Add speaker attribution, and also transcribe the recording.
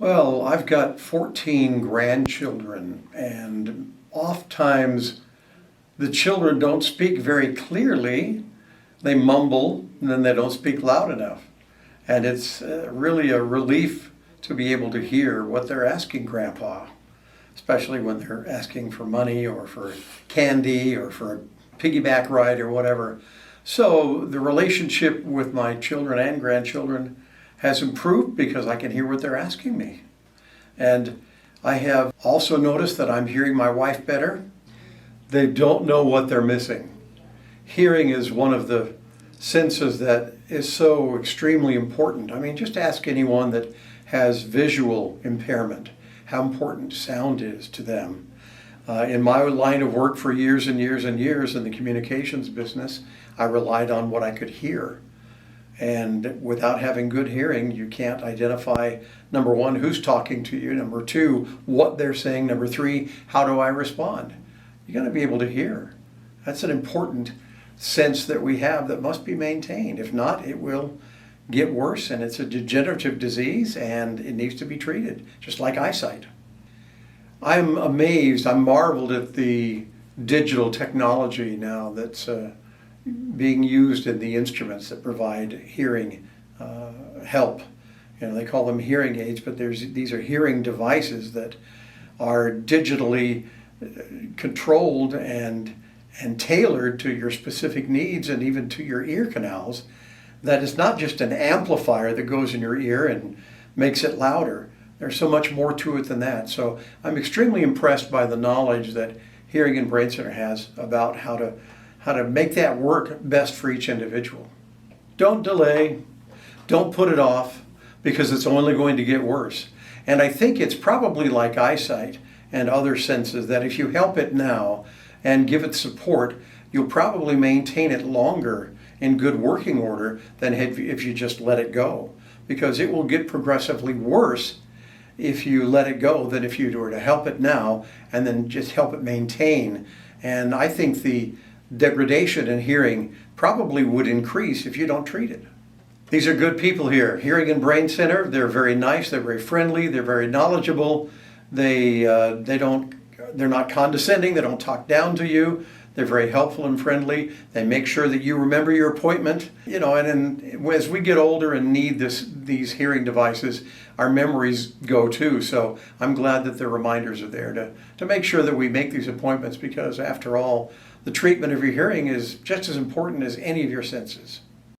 Speaker 1: Well, I've got 14 grandchildren, and oftentimes the children don't speak very clearly. They mumble, and then they don't speak loud enough. And it's really a relief to be able to hear what they're asking Grandpa, especially when they're asking for money or for candy or for a piggyback ride or whatever. So the relationship with my children and grandchildren has improved because I can hear what they're asking me. And I have also noticed that I'm hearing my wife better. They don't know what they're missing. Hearing is one of the senses that is so extremely important. I mean, just ask anyone that has visual impairment how important sound is to them. In my line of work for years and years and years in the communications business, I relied on what I could hear. And without having good hearing, you can't identify, number one, who's talking to you, number two, what they're saying, number three, how do I respond? You got to be able to hear. That's an important sense that we have that must be maintained. If not, it will get worse, and it's a degenerative disease and it needs to be treated, just like eyesight. I'm amazed, I'm marveled at the digital technology now that's being used in the instruments that provide hearing help. You know, they call them hearing aids, but these are hearing devices that are digitally controlled and tailored to your specific needs and even to your ear canals. That is not just an amplifier that goes in your ear and makes it louder. There's so much more to it than that. So I'm extremely impressed by the knowledge that Hearing and Brain Center has about how to make that work best for each individual. Don't delay, don't put it off, because it's only going to get worse. And I think it's probably like eyesight and other senses that if you help it now and give it support, you'll probably maintain it longer in good working order than if you just let it go. Because it will get progressively worse if you let it go than if you were to help it now and then just help it maintain. And I think the degradation in hearing probably would increase if you don't treat it. These are good people here. Hearing and Brain Center, they're very nice, they're very friendly, they're very knowledgeable. They're not condescending, they don't talk down to you. They're very helpful and friendly. They make sure that you remember your appointment. You know, and then as we get older and need these hearing devices, our memories go too. So I'm glad that the reminders are there to make sure that we make these appointments, because after all, the treatment of your hearing is just as important as any of your senses.